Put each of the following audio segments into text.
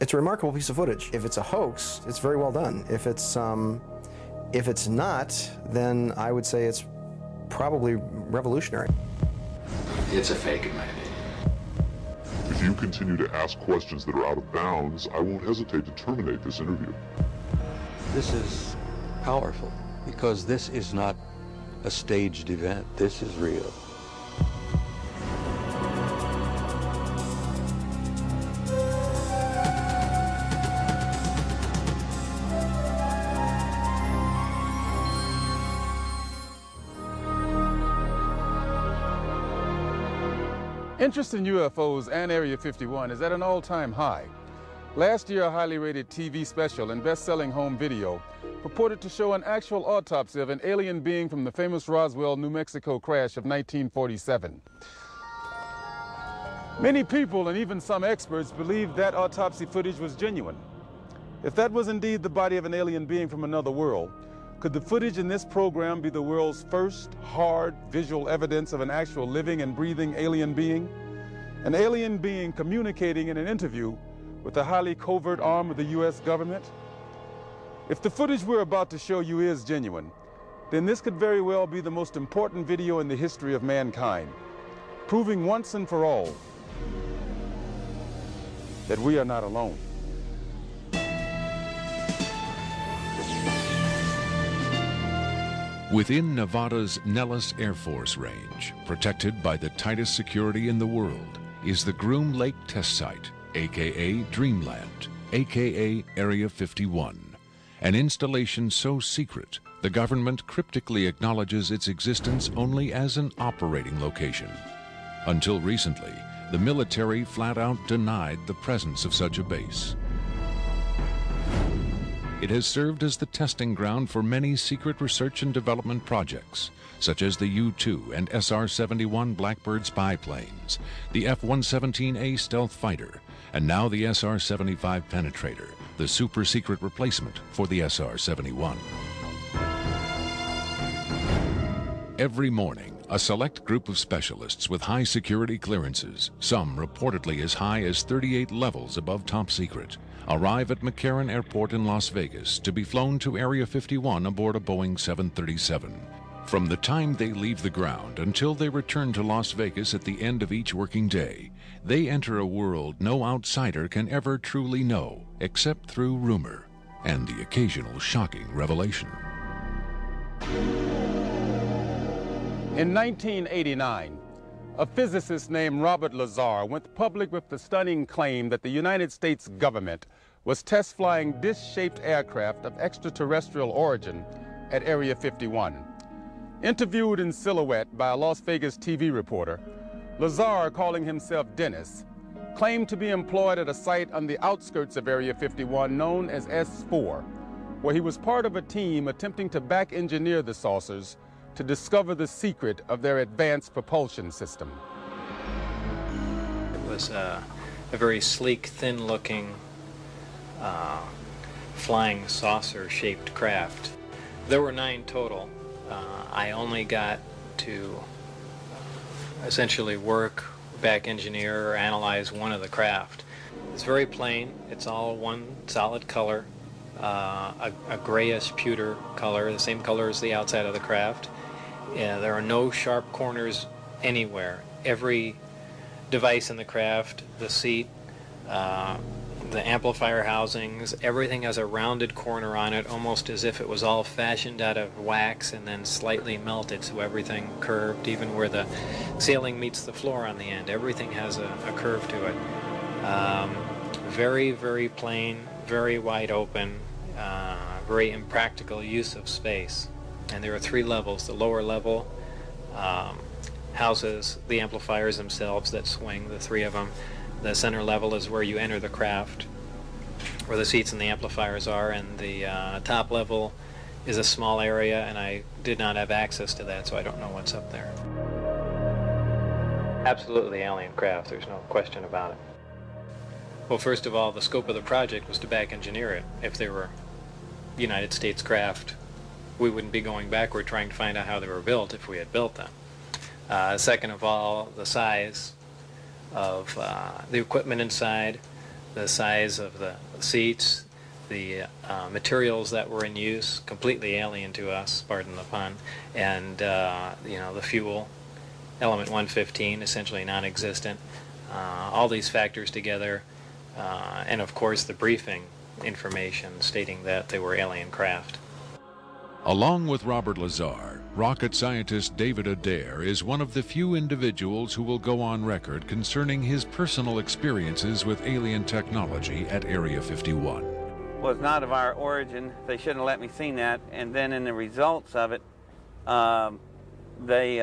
It's a remarkable piece of footage. If it's a hoax, it's very well done. If it's not, then I would say it's probably revolutionary. It's a fake, in my opinion. If you continue to ask questions that are out of bounds, I won't hesitate to terminate this interview. This is powerful because this is not a staged event. This is real. Interest in UFOs and Area 51 is at an all-time high. Last year, a highly rated TV special and best-selling home video purported to show an actual autopsy of an alien being from the famous Roswell, New Mexico crash of 1947. Many people and even some experts believed that autopsy footage was genuine. If that was indeed the body of an alien being from another world, could the footage in this program be the world's first hard visual evidence of an actual living and breathing alien being? An alien being communicating in an interview with a highly covert arm of the U.S. government? If the footage we're about to show you is genuine, then this could very well be the most important video in the history of mankind, proving once and for all that we are not alone. Within Nevada's Nellis Air Force Range, protected by the tightest security in the world, is the Groom Lake Test Site, aka Dreamland, aka Area 51, an installation so secret the government cryptically acknowledges its existence only as an operating location. Until recently, the military flat out denied the presence of such a base. It has served as the testing ground for many secret research and development projects, such as the U-2 and SR-71 Blackbird spy planes, the F-117A stealth fighter, and now the SR-75 penetrator, the super-secret replacement for the SR-71. Every morning, a select group of specialists with high security clearances, some reportedly as high as 38 levels above top secret, arrive at McCarran Airport in Las Vegas to be flown to Area 51 aboard a Boeing 737. From the time they leave the ground until they return to Las Vegas at the end of each working day, they enter a world no outsider can ever truly know, except through rumor and the occasional shocking revelation. In 1989, a physicist named Robert Lazar went public with the stunning claim that the United States government was test flying dish-shaped aircraft of extraterrestrial origin at Area 51. Interviewed in silhouette by a Las Vegas TV reporter, Lazar, calling himself Dennis, claimed to be employed at a site on the outskirts of Area 51 known as S4, where he was part of a team attempting to back-engineer the saucers to discover the secret of their advanced propulsion system. It was a very sleek, thin-looking, flying saucer-shaped craft. There were 9 total. I only got to essentially work, back engineer, or analyze one of the craft. It's very plain. It's all one solid color, a grayish pewter color, the same color as the outside of the craft. There are no sharp corners anywhere. Every device in the craft, the seat, the amplifier housings, everything has a rounded corner on it, almost as if it was all fashioned out of wax and then slightly melted, so everything curved, even where the ceiling meets the floor on the end. Everything has a curve to it. Very, very plain, very wide open, very impractical use of space. And there are 3 levels. The lower level houses the amplifiers themselves that swing, the 3 of them. The center level is where you enter the craft, where the seats and the amplifiers are, and the top level is a small area, and I did not have access to that, so I don't know what's up there. Absolutely alien craft, there's no question about it. Well, first of all, the scope of the project was to back engineer it. If they were United States craft, we wouldn't be going backward trying to find out how they were built if we had built them. Second of all, the size of the equipment inside, the size of the seats, the materials that were in use, completely alien to us, pardon the pun, and you know, the fuel, element 115, essentially non-existent. All these factors together, and of course the briefing information stating that they were alien craft. Along with Robert Lazar, rocket scientist David Adair is one of the few individuals who will go on record concerning his personal experiences with alien technology at Area 51. Was not of our origin. They shouldn't have let me see that. And then in the results of it, they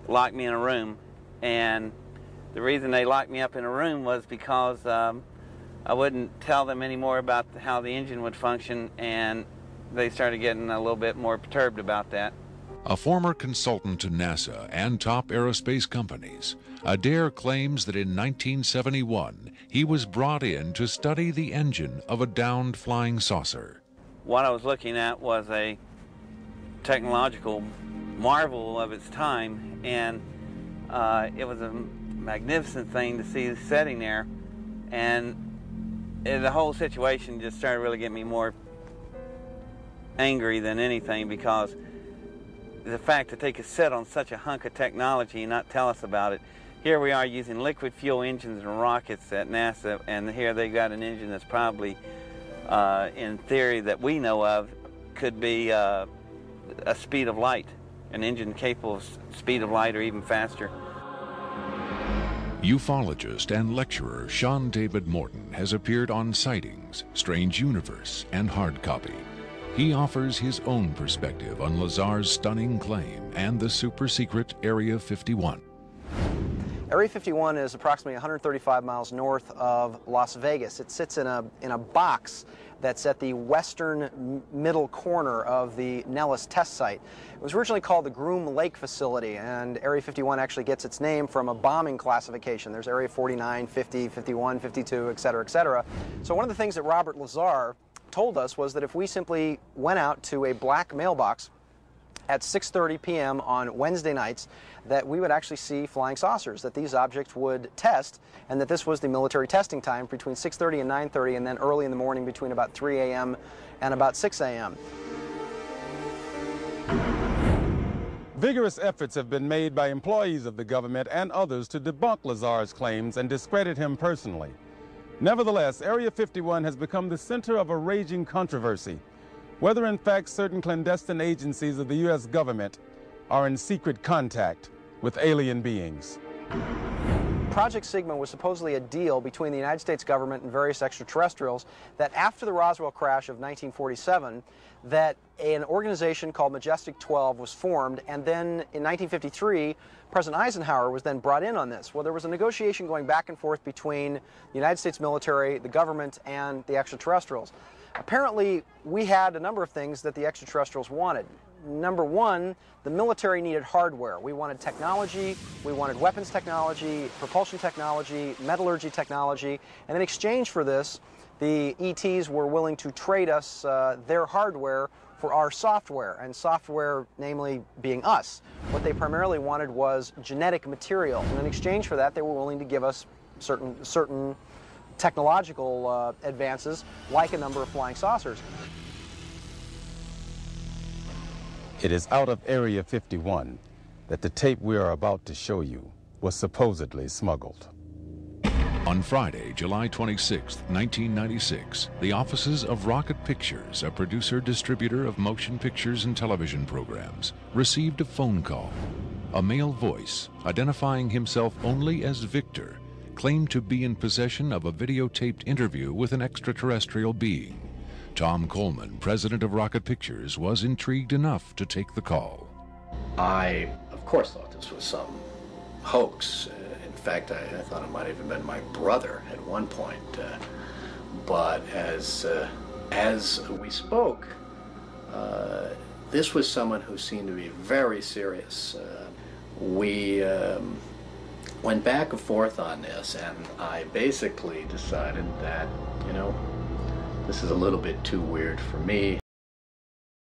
locked me in a room. And the reason they locked me up in a room was because I wouldn't tell them any more about how the engine would function, and they started getting a little bit more perturbed about that. A former consultant to NASA and top aerospace companies, Adair claims that in 1971 he was brought in to study the engine of a downed flying saucer. What I was looking at was a technological marvel of its time, and it was a magnificent thing to see sitting there, and the whole situation just started really getting me more angry than anything, because the fact that they could sit on such a hunk of technology and not tell us about it. Here we are using liquid fuel engines and rockets at NASA, and here they got an engine that's probably, in theory that we know of, could be a speed of light, an engine capable of speed of light or even faster. Ufologist and lecturer Sean David Morton has appeared on Sightings, Strange Universe, and Hard Copy. He offers his own perspective on Lazar's stunning claim and the super-secret Area 51. Area 51 is approximately 135 miles north of Las Vegas. It sits in a box that's at the western middle corner of the Nellis test site. It was originally called the Groom Lake Facility, and Area 51 actually gets its name from a bombing classification. There's Area 49, 50, 51, 52, et cetera, et cetera. So one of the things that Robert Lazar told us was that if we simply went out to a black mailbox at 6:30 p.m. on Wednesday nights, that we would actually see flying saucers, that these objects would test, and that this was the military testing time between 6:30 and 9:30, and then early in the morning between about 3 a.m. and about 6 a.m. Vigorous efforts have been made by employees of the government and others to debunk Lazar's claims and discredit him personally. Nevertheless, Area 51 has become the center of a raging controversy, whether in fact certain clandestine agencies of the U.S. government are in secret contact with alien beings. Project Sigma was supposedly a deal between the United States government and various extraterrestrials that after the Roswell crash of 1947, that an organization called Majestic 12 was formed, and then in 1953, President Eisenhower was then brought in on this. Well, there was a negotiation going back and forth between the United States military, the government, and the extraterrestrials. Apparently, we had a number of things that the extraterrestrials wanted. Number one, the military needed hardware. We wanted technology, we wanted weapons technology, propulsion technology, metallurgy technology, and in exchange for this, the ETs were willing to trade us their hardware for our software, and software namely being us. What they primarily wanted was genetic material, and in exchange for that, they were willing to give us certain technological advances, like a number of flying saucers. It is out of Area 51 that the tape we are about to show you was supposedly smuggled. On Friday, July 26, 1996, the offices of Rocket Pictures, a producer-distributor of motion pictures and television programs, received a phone call. A male voice, identifying himself only as Victor, claimed to be in possession of a videotaped interview with an extraterrestrial being. Tom Coleman, president of Rocket Pictures, was intrigued enough to take the call. I, of course, thought this was some hoax. In fact, I thought it might have even been my brother at one point. But as we spoke, this was someone who seemed to be very serious. We went back and forth on this, and I basically decided that, you know, this is a little bit too weird for me.